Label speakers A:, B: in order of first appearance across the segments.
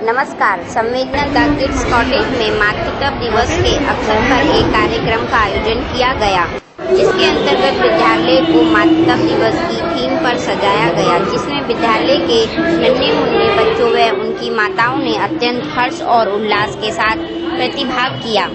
A: नमस्कार। संवेदना the kids cottage में मातृत्व दिवस के अवसर पर एक कार्यक्रम का आयोजन किया गया, जिसके अंतर्गत विद्यालय को मातृत्व दिवस की थीम पर सजाया गया, जिसमें विद्यालय के नन्हे मुन्ने बच्चों व उनकी माताओं ने अत्यंत हर्ष और उल्लास के साथ प्रतिभाग किया।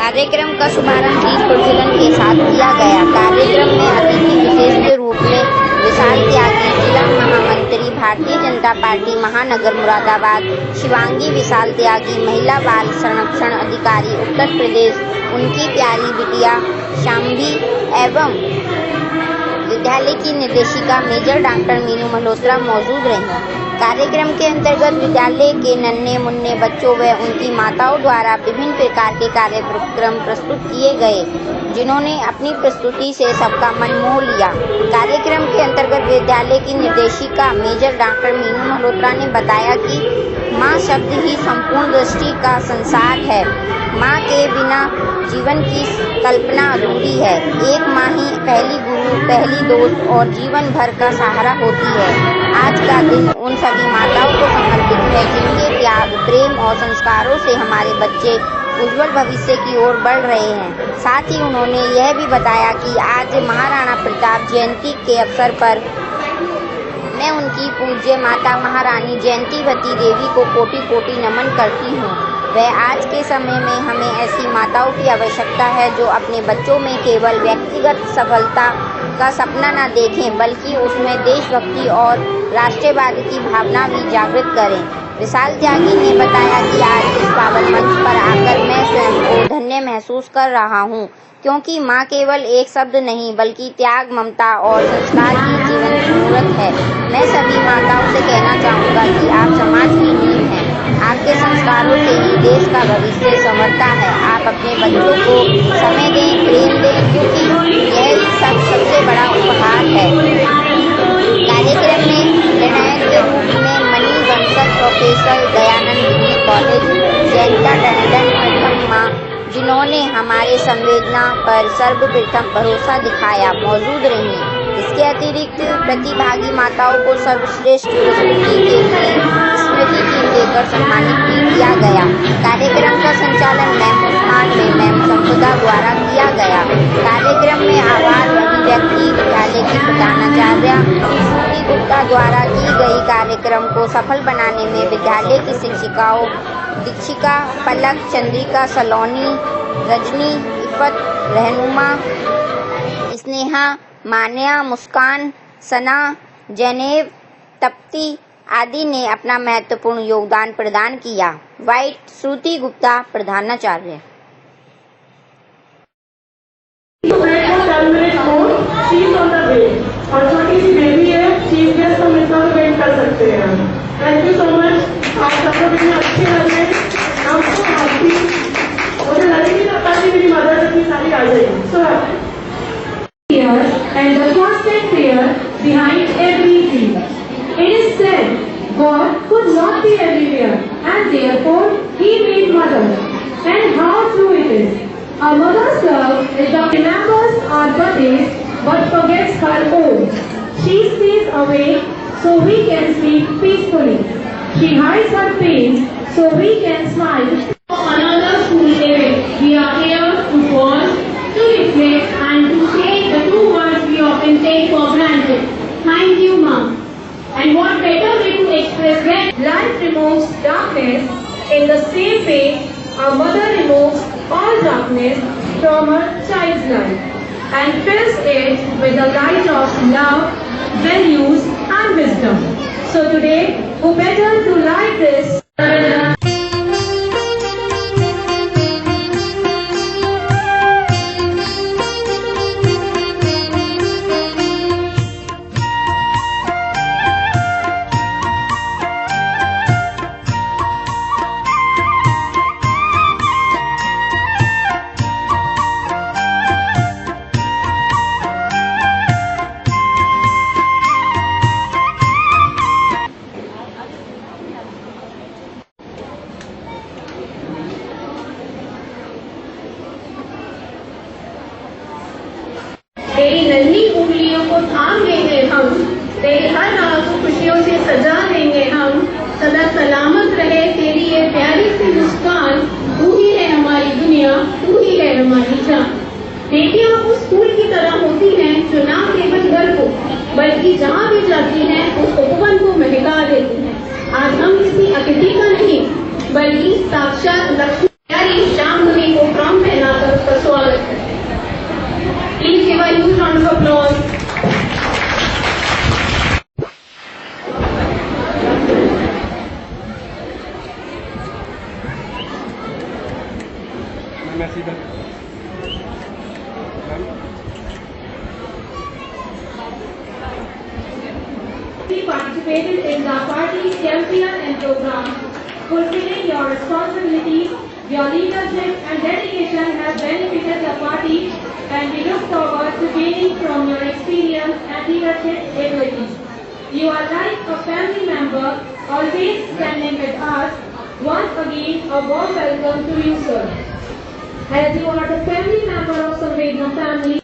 A: कार्यक्रम का शुभारंभ दीप प्रज्वलन के साथ किया गया। कार्यक्रम में अतिथि विशेष के रूप में विशाल त्यागी, जिला महामंत्री भारतीय जनता पार्टी महानगर मुरादाबाद, शिवांगी विशाल त्यागी, महिला बाल संरक्षण अधिकारी उत्तर प्रदेश, उनकी प्यारी बिटिया शांभी एवं विद्यालय की निर्देशिका मेजर डॉक्टर मीनू मल्होत्रा मौजूद रहीं। कार्यक्रम के अंतर्गत विद्यालय के नन्हे मुन्ने बच्चों व उनकी माताओं द्वारा विभिन्न प्रकार के कार्यक्रम प्रस्तुत किए गए, जिन्होंने अपनी प्रस्तुति से सबका मन मोह लिया। कार्यक्रम के अंतर्गत विद्यालय की निर्देशिका मेजर डॉक्टर मीनू मल्होत्रा ने बताया कि माँ शब्द ही संपूर्ण दृष्टि का संसार है। माँ के बिना जीवन की कल्पना अधूरी है। एक माँ ही पहली गुरु, पहली दोस्त और जीवन भर का सहारा होती है। आज का दिन उन सभी माताओं को समर्पित है, जिनके त्याग, प्रेम और संस्कारों से हमारे बच्चे उज्जवल भविष्य की ओर बढ़ रहे हैं। साथ ही उन्होंने यह भी बताया कि आज महाराणा प्रताप जयंती के अवसर पर मैं उनकी पूज्य माता महारानी जयंतीवती देवी को कोटि कोटि नमन करती हूँ। वह आज के समय में हमें ऐसी माताओं की आवश्यकता है जो अपने बच्चों में केवल व्यक्तिगत सफलता का सपना न देखें, बल्कि उसमें देशभक्ति और राष्ट्रवाद की भावना भी जागृत करें। विशाल त्यागी ने बताया कि आज इस पावन मंच पर आकर मैं स्वयं को धन्य महसूस कर रहा हूँ, क्योंकि माँ केवल एक शब्द नहीं बल्कि त्याग, ममता और संस्कार की जीवन जरूरत है। मैं सभी माताओं से कहना चाहूँगा कि आप समाज की नींव हैं। आपके संस्कारों से ही देश का भविष्य संवरता है। आप अपने बच्चों को समय दें, प्रेम दें, क्योंकि यह सबसे बड़ा उपहार है। कार्यक्रम में निर्णायक के रूप में Mani Bansal professor Dayanand degree college Jayanta Tandon प्रथम माँ, जिन्होंने हमारे संवेदना पर सर्वप्रथम भरोसा दिखाया, मौजूद रहीं। इसके अतिरिक्त प्रतिभागी माताओं को सर्वश्रेष्ठ प्रस्तुति के लिए स्मृति चिन्ह देकर सम्मानित भी किया गया। कार्यक्रम का संचालन मैम मुस्कान में मैम संपदा द्वारा किया गया। कार्यक्रम में आभार अभिव्यक्ति विद्यालय की प्रधानाचार्य श्रुति गुप्ता द्वारा की गई। कार्यक्रम को सफल बनाने में विद्यालय की शिक्षिकाओं दीक्षिका, पलक, चंद्रिका, सलोनी, रजनी, इफ़त, रहनुमा, स्नेहा, मान्या, मुस्कान, सना, जैनेब, तप्ती आदि ने अपना महत्वपूर्ण योगदान प्रदान किया। वाइट श्रुति गुप्ता, प्रधानाचार्य।
B: और छोटी सी बेबी है, चीफ गेस्ट हम इतना वेट कर सकते हैं। Thank you so much. आप सब लोग इतने अच्छे लगे, हम सो हैप्पी। मुझे लगे कि पता मेरी मदर इतनी सारी आ जाएगी। So happy.
C: And the constant fear behind everything. It is said God could not be everywhere, and therefore He made mothers. And how true it is. A mother's love is the remembers our birthdays but forgets her own. She stays awake so we can sleep peacefully. She hides her pain so we can smile. Another school day, we are here to pause, to reflect and to say the two words we often take for granted. Thank you, Mom. And what better way to express that? Life removes darkness in the same way a mother removes all darkness from her child's life and fills it with the light of love, values and wisdom. So today, who better to light this तेरी नन्ही उंगलियों को थाम लेंगे हम, तेरी हर राह को खुशियों से सजा लेंगे हम, सदा सलामत रहे तेरी बेटियां उस फूल की तरह होती हैं जो ना केवल घर को बल्कि जहाँ भी जाती हैं उस उपवन को महका देती हैं। आज हम किसी अतिथि का नहीं बल्कि साक्षात लक्ष्मी प्यारी श्याम मुनि को फ्रॉम पहनाकर उसका स्वागत करते हैं। Please give a huge round of applause. Participated in the party campaign and program, fulfilling your responsibilities, your leadership and dedication has benefited the party, and we look forward to gaining from your experience and leadership abilities. You are like a family member, always standing with us. Once again, a warm welcome to you, sir. As you are the family member of Samvedna family,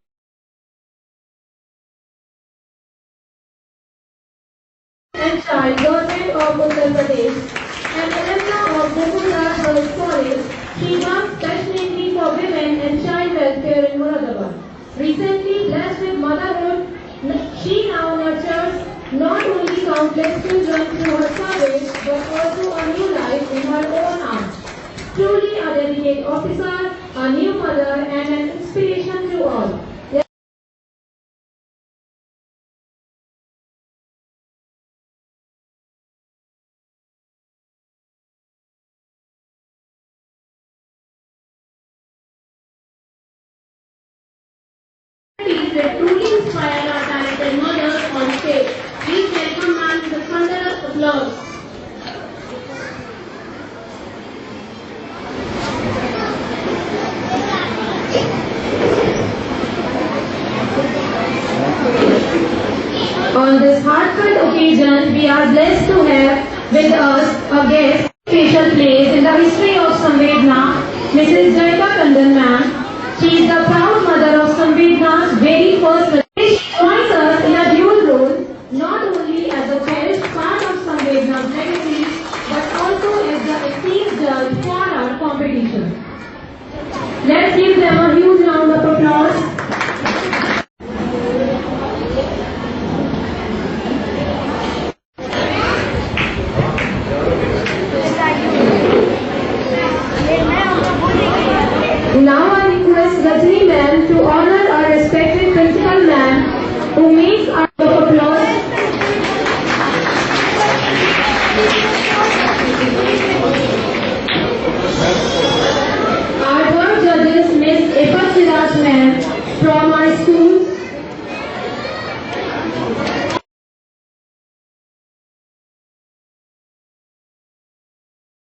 C: and child government of Uttar Pradesh and alumna of Gokula Girls College, she works passionately for women and child welfare in Moradabad. Recently blessed with motherhood, she now nurtures not only countless children through her service but also a new life in her own arms. Truly a dedicated officer, a new mother and an inspiration to all. That truly inspire our talented mothers on stage. Please welcome ma'am with a thunderous applause. On this heartfelt occasion, we are blessed to have with us a guest special place in the history of Samvedna, Mrs. Jayika Kandan ma'am. She is the proud mother of Samvedna's very first. She joins us in a dual role, not only as a cherished part of Samvedna's legacy, but also as the esteemed judge for our competition. Let's give them a huge round of applause. Now I request Rajni ma'am to honor our respected principal ma'am who makes our applause. Our board judges Miss Epa Siraj ma'am from our school.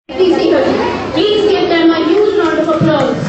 C: Please give them a huge round of applause.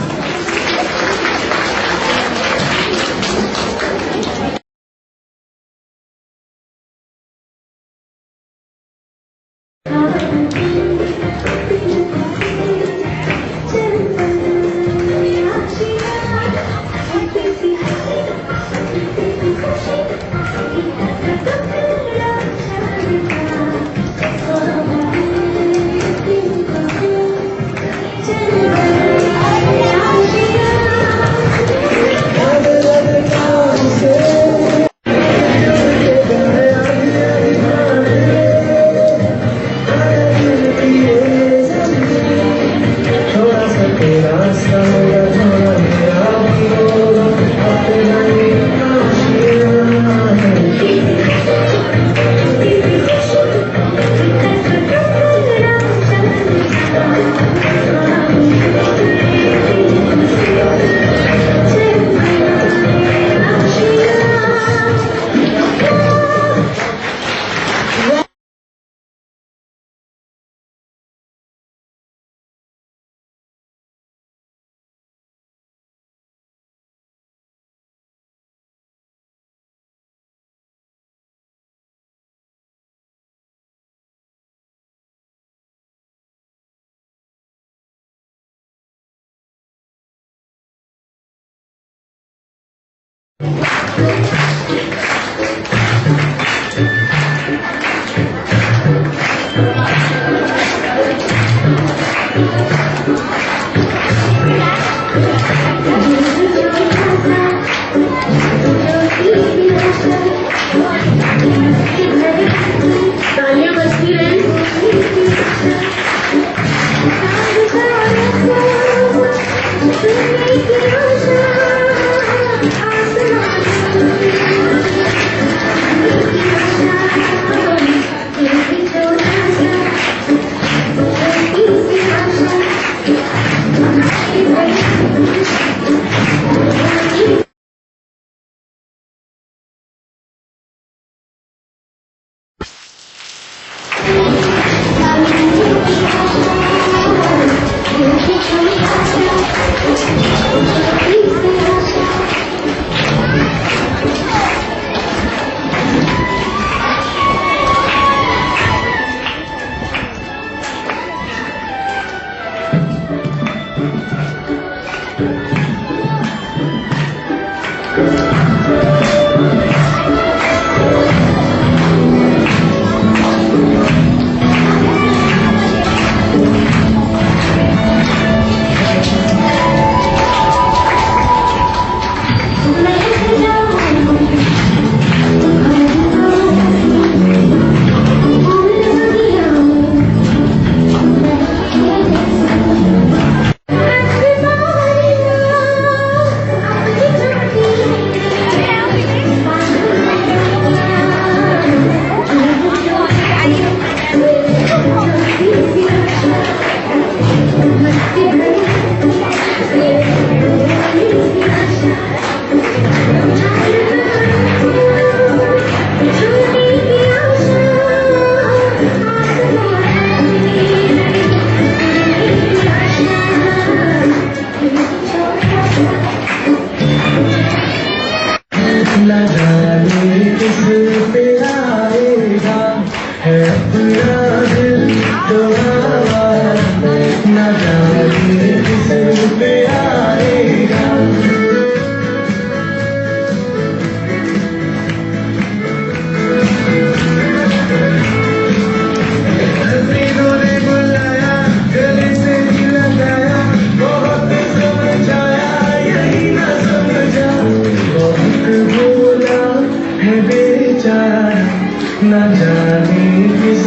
D: न जाने किस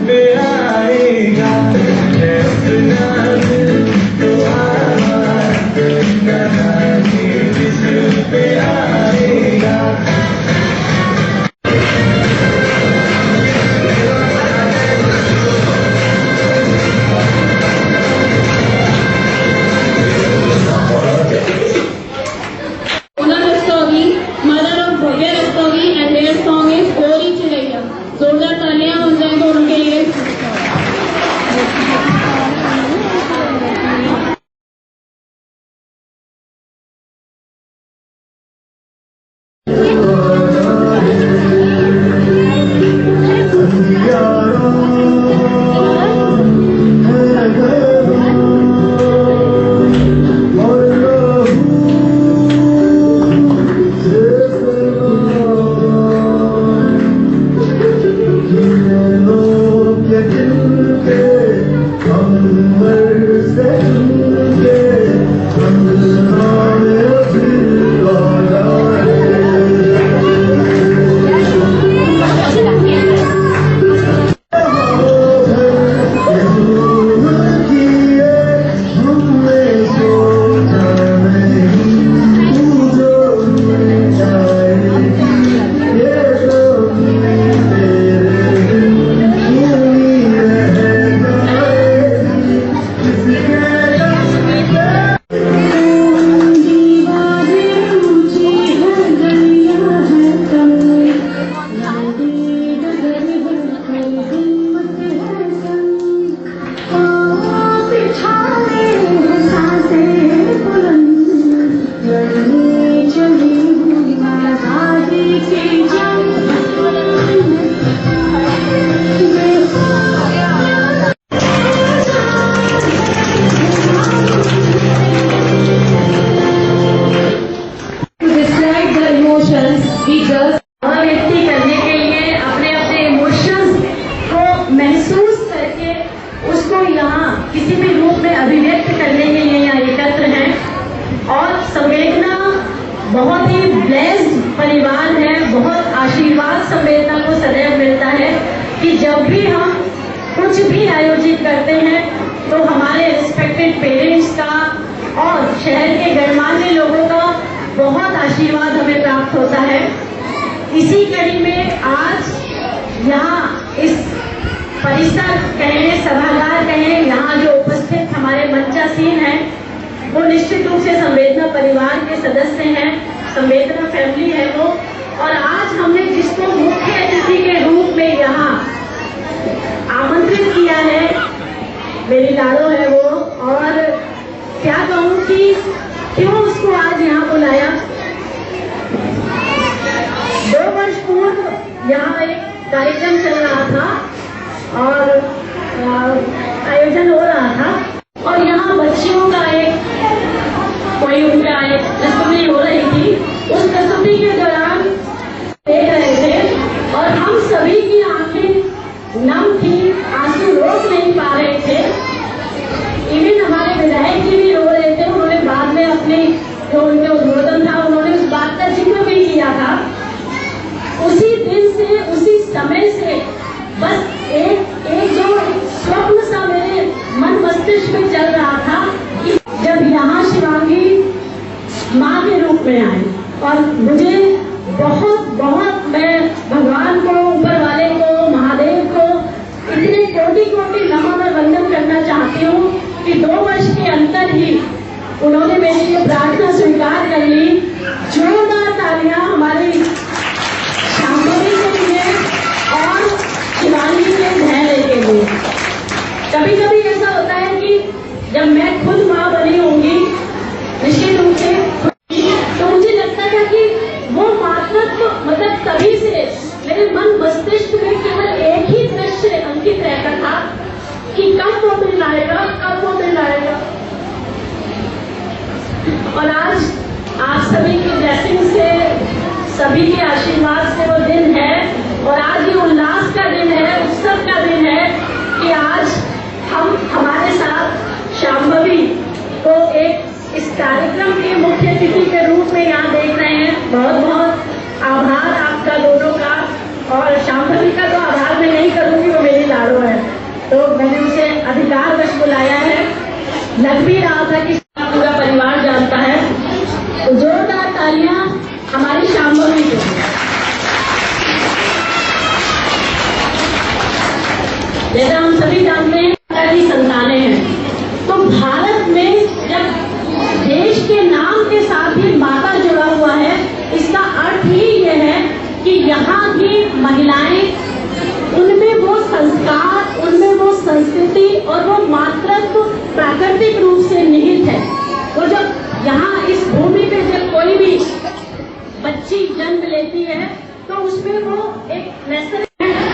D: पे आएगा है अपना दिल तो आवाज़, न जाने किस पे आएगा।
C: जोरदार तालियां हो जाए तो उनके लिए। व्यक्ति करने के लिए अपने अपने इमोशंस को महसूस करके उसको यहाँ किसी भी रूप में अभिव्यक्त करने के लिए यहाँ एकत्र हैं। और संवेदना बहुत ही ब्लेस्ड परिवार है, बहुत आशीर्वाद संवेदना को सदैव मिलता है कि जब भी हम कुछ भी आयोजित करते हैं तो हमारे रिस्पेक्टेड पेरेंट्स का और शहर के गणमान्य लोगों का बहुत आशीर्वाद हमें प्राप्त होता है। इसी कड़ी में आज यहाँ इस परिसर कहें, सभागार कहें, यहाँ जो उपस्थित हमारे मंचासीन हैं वो निश्चित रूप से संवेदना परिवार के सदस्य हैं, संवेदना फैमिली है वो। और आज हमने जिसको मुख्य अतिथि के रूप में यहाँ आमंत्रित किया है, मेरी लाडो है वो। और क्या कहूँ कि क्यों उसको आज यहाँ बुलाया। 2 वर्ष पूर्व यहाँ एक कार्यक्रम चल रहा था और आयोजन हो रहा था और यहाँ बच्चियों का एक कोई उनका एक प्रस्तुति हो रही थी। उस प्रस्तुति के दौरान देख रहे थे और हम सभी की आंखें नम थी, आंसू रोक नहीं पा रहे थे। इवन हमारे विधायक जी भी रो रहे थे। उन्होंने बाद में अपने जो उनके उद्बोधन था उन्होंने उस बात का जिक्र भी किया था। उसी दिन से, उसी समय से बस एक जो स्वप्न सा मेरे मन मस्तिष्क में चल रहा था कि जब यहाँ शिवांगी माँ के रूप में आए। और मुझे बहुत बहुत मैं भगवान को, ऊपर वाले को, महादेव को इतने कोटि कोटि नमन और वंदन करना चाहती हूँ कि 2 वर्ष के अंदर ही उन्होंने मेरी ये प्रार्थना स्वीकार कर ली। जोरदार तालियां हमारी शांभवी के लिए और शिवांगी के धैर्य के लिए। कभी कभी ऐसा होता है कि जब मैं खुद माँ बनी होंगी निश्चित रूप से, तो मुझे लगता था कि वो मातृत्व मतलब तभी से मेरे मन मस्तिष्क में केवल एक ही दृश्य अंकित रहता था कि कब वो मिल आएगा, कब वो मिल आएगा। और आज आप सभी की ब्लेसिंग से, सभी के आशीर्वाद से वो दिन है। और आज ये उल्लास का दिन है, उत्सव का दिन है कि आज हम हमारे साथ शांभवी को एक इस कार्यक्रम के मुख्य अतिथि के रूप में यहाँ देख रहे हैं। बहुत बहुत आभार आपका दोनों का और शांभवी का लग भी रहा था कि पूरा परिवार जानता है। तो जोरदार तालियां हमारी शांभवी को। जैसा हम सभी जानते हैं की संतानें हैं, तो भारत में जब देश के नाम के साथ ही माता जुड़ा हुआ है, इसका अर्थ ही यह है कि यहाँ की महिलाएं, उनमें वो संस्कार, उनमें वो संस्कृति और वो मातृत्व प्राकृतिक रूप से निहित है। वो जब यहाँ इस भूमि पे जब कोई भी बच्ची जन्म लेती है तो उसमें वो एक नेशनल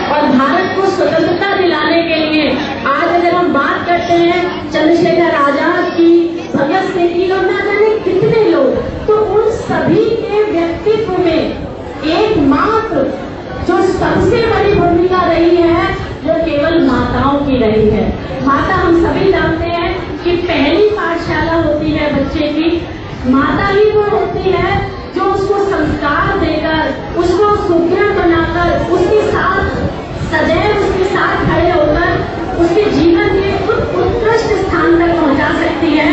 C: और भारत को स्वतंत्रता दिलाने के लिए आज अगर हम बात करते हैं चंद्रशेखर आजाद की, भगत सिंह की और ना जाने कितने लोग, तो उन सभी के व्यक्तित्व में एकमात्र जो सबसे बड़ी भूमिका रही है वो केवल माताओं की रही है। माता हम सभी जानते हैं कि पहली पाठशाला होती है बच्चे की, माता ही वो होती है जो उसको संस्कार देकर, उसको सुदृढ़ बनाकर, उसके साथ सदैव उसके साथ खड़े होकर उसके जीवन के उत्कृष्ट स्थान तक पहुंचा सकती है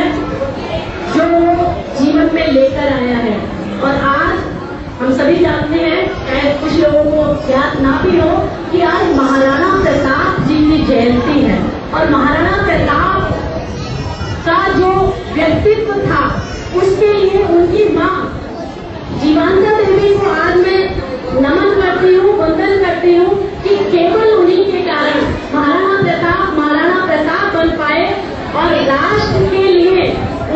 C: जो वो जीवन में लेकर आया है। और आज हम सभी जानते हैं, कुछ लोगों को याद ना भी हो कि आज महाराणा प्रताप जी की जयंती है और महाराणा प्रताप का जो व्यक्तित्व था उसके लिए उनकी माँ जीवंता देवी को आज मैं नमन करती हूँ, वंदन करती हूँ कि केवल उन्हीं के कारण महाराणा प्रताप बन पाए और राष्ट्र के लिए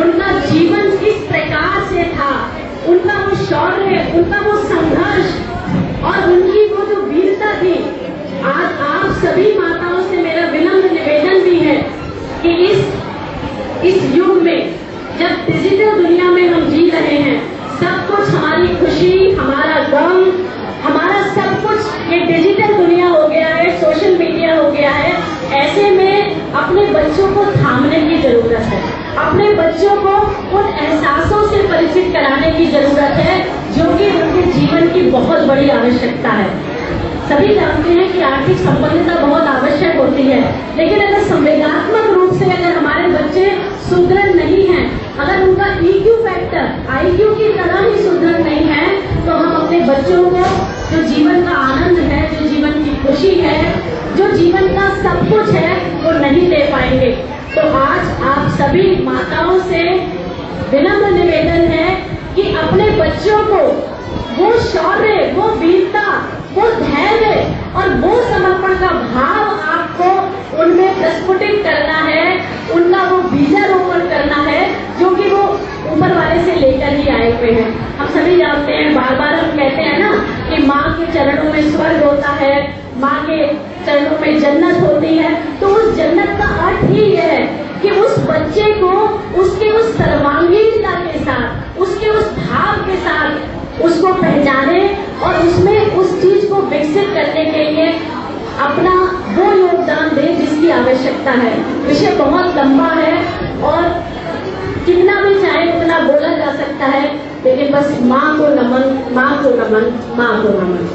C: उनका जीवन किस प्रकार से था, उनका वो शौर्य, उनका वो संघर्ष और उनकी वो जो वीरता थी। आज आप सभी माताओं से मेरा विनम्र निवेदन भी है कि इस युग में जब डिजिटल दुनिया में हम जी रहे हैं, सब कुछ हमारी खुशी, हमारा गम, हमारा सब कुछ ये डिजिटल दुनिया हो गया है, सोशल मीडिया हो गया है। ऐसे में अपने बच्चों को थामने की जरूरत है, अपने बच्चों को उन एहसासों से परिचित कराने की जरूरत है जो कि उनके जीवन की बहुत बड़ी आवश्यकता है। सभी जानते हैं कि आर्थिक संपन्नता बहुत आवश्यक होती है, लेकिन अगर संवेदनात्मक रूप से अगर हमारे बच्चे सुदृढ़ नहीं हैं, अगर उनका EQ फैक्टर IQ की तरह ही सुदृढ़ नहीं है, तो हम अपने बच्चों को जो जीवन का आनंद है, जो जीवन की खुशी है, जो जीवन का सब कुछ है, वो नहीं दे पाएंगे। तो आज आप सभी माताओं से विनम्र निवेदन है कि अपने बच्चों को वो शौर्य, वो वीरता, वो धैर्य और वो समर्पण का भाव आपको उनमें प्रस्फुटित करना है, उनका वो बीजारोपण करना है जो कि वो ऊपर वाले से लेकर ही आए हुए हैं। हम सभी जानते हैं, बार बार हम कहते हैं ना कि माँ के चरणों में स्वर्ग होता है, माँ के चरणों में जन्नत होती है। तो उस जन्नत का अर्थ ही यह है कि उस बच्चे को उसके उस सर्वांगीणता के साथ, उसके उस भाव के साथ उसको पहचाने और उसमें उस चीज को विकसित करने के लिए अपना वो योगदान दे जिसकी आवश्यकता है। विषय बहुत लंबा है और कितना भी चाहे उतना बोला जा सकता है, लेकिन बस माँ को नमन, माँ को नमन, माँ को नमन।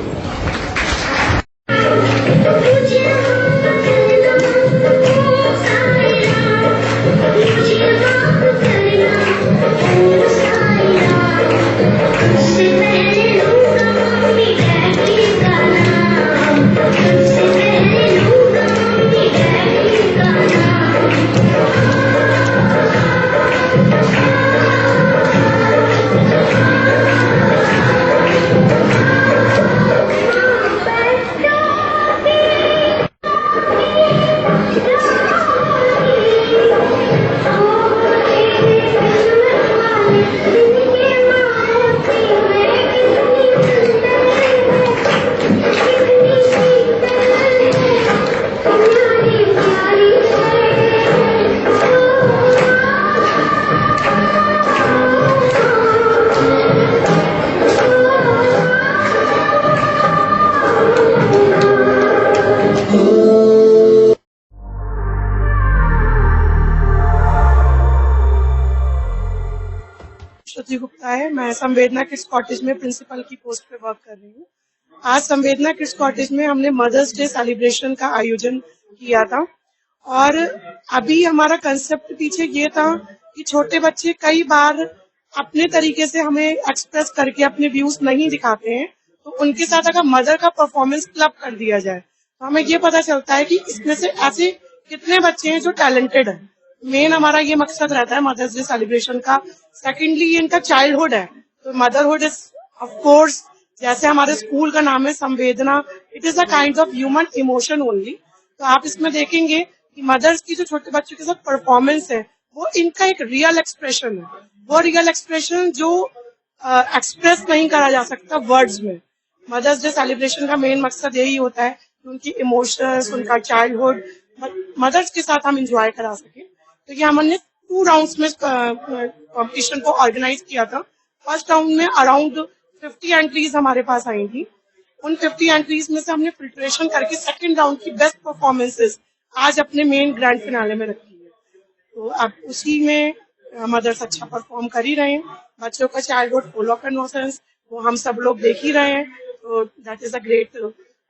B: श्रुति गुप्ता है। मैं संवेदना किड्स कॉटेज में प्रिंसिपल की पोस्ट पे वर्क कर रही हूँ। आज संवेदना किड्स कॉटेज में हमने मदर्स डे सेलिब्रेशन का आयोजन किया था और अभी हमारा कंसेप्ट पीछे ये था कि छोटे बच्चे कई बार अपने तरीके से हमें एक्सप्रेस करके अपने व्यूज नहीं दिखाते हैं, तो उनके साथ अगर मदर का परफॉर्मेंस क्लब कर दिया जाए तो हमें ये पता चलता है कि इसमें से ऐसे कितने बच्चे हैं जो टैलेंटेड है। मेन हमारा ये मकसद रहता है मदर्स डे सेलिब्रेशन का। सेकेंडली ये इनका चाइल्डहुड है, तो मदरहुड इज ऑफ कोर्स, जैसे हमारे स्कूल का नाम है संवेदना, it is a kind of human emotion only. तो आप इसमें देखेंगे कि मदर्स की जो छोटे बच्चों के साथ परफॉर्मेंस है वो इनका एक रियल एक्सप्रेशन है, वो रियल एक्सप्रेशन जो एक्सप्रेस नहीं करा जा सकता वर्ड्स में। मदर्स डे सेलिब्रेशन का मेन मकसद यही होता है कि उनकी इमोशंस, उनका चाइल्डहुड मदर्स के साथ हम इंजॉय करा सके। तो ये हमने 2 राउंड्स में कॉम्पिटिशन को ऑर्गेनाइज किया था। फर्स्ट राउंड में अराउंड 50 एंट्रीज हमारे पास आई थी। उन 50 एंट्रीज में से हमने फिल्ट्रेशन करके सेकंड राउंड की बेस्ट परफॉर्मेंसेस आज अपने मेन ग्रैंड फिनाले में रखी है। तो अब उसी में मदर्स अच्छा परफॉर्म कर ही रहे हैं। बच्चों का चाइल्डहुड फुल ऑफ इनोसेंस वो हम सब लोग देख ही रहे हैं। तो that is a great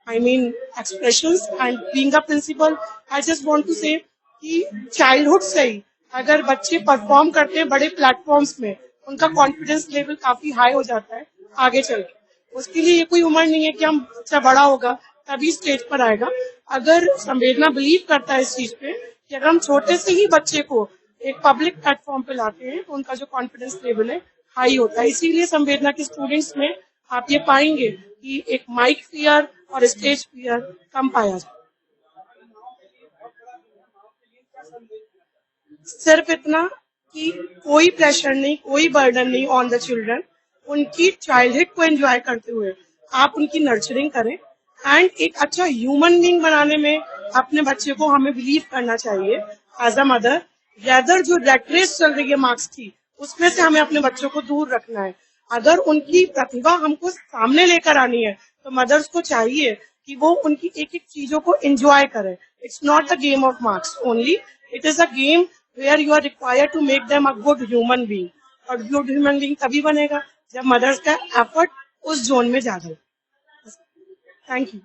B: expressions. And being a principal I just want to say कि चाइल्डहुड से ही अगर बच्चे परफॉर्म करते हैं बड़े प्लेटफॉर्म्स में, उनका कॉन्फिडेंस लेवल काफी हाई हो जाता है आगे चल के। उसके लिए ये कोई उम्र नहीं है कि हम बच्चा बड़ा होगा तभी स्टेज पर आएगा। अगर संवेदना बिलीव करता है इस चीज पे कि अगर हम छोटे से ही बच्चे को एक पब्लिक प्लेटफॉर्म पे लाते हैं तो उनका जो कॉन्फिडेंस लेवल है हाई होता है। इसीलिए संवेदना के स्टूडेंट्स में आप ये पाएंगे कि एक माइक फियर और स्टेज फियर कम पाया जाता है। सिर्फ इतना कि कोई प्रेशर नहीं, कोई बर्डन नहीं ऑन द चिल्ड्रन। उनकी चाइल्डहुड को एंजॉय करते हुए आप उनकी नर्चरिंग करें एंड एक अच्छा ह्यूमन बीइंग बनाने में अपने बच्चे को हमें बिलीव करना चाहिए एज अ मदर। रेदर जो रैट रेस चल रही है मार्क्स की, उसमें से हमें अपने बच्चों को दूर रखना है। अगर उनकी प्रतिभा हमको सामने लेकर आनी है तो मदर्स को चाहिए कि वो उनकी एक एक चीजों को एंजॉय करें। It's not the game of marks only, it is a game where you are required to make them a good human being। और गुड ह्यूमन बीइंग तभी बनेगा जब मदर्स का एफर्ट उस जोन में ज्यादा हो। Thank you.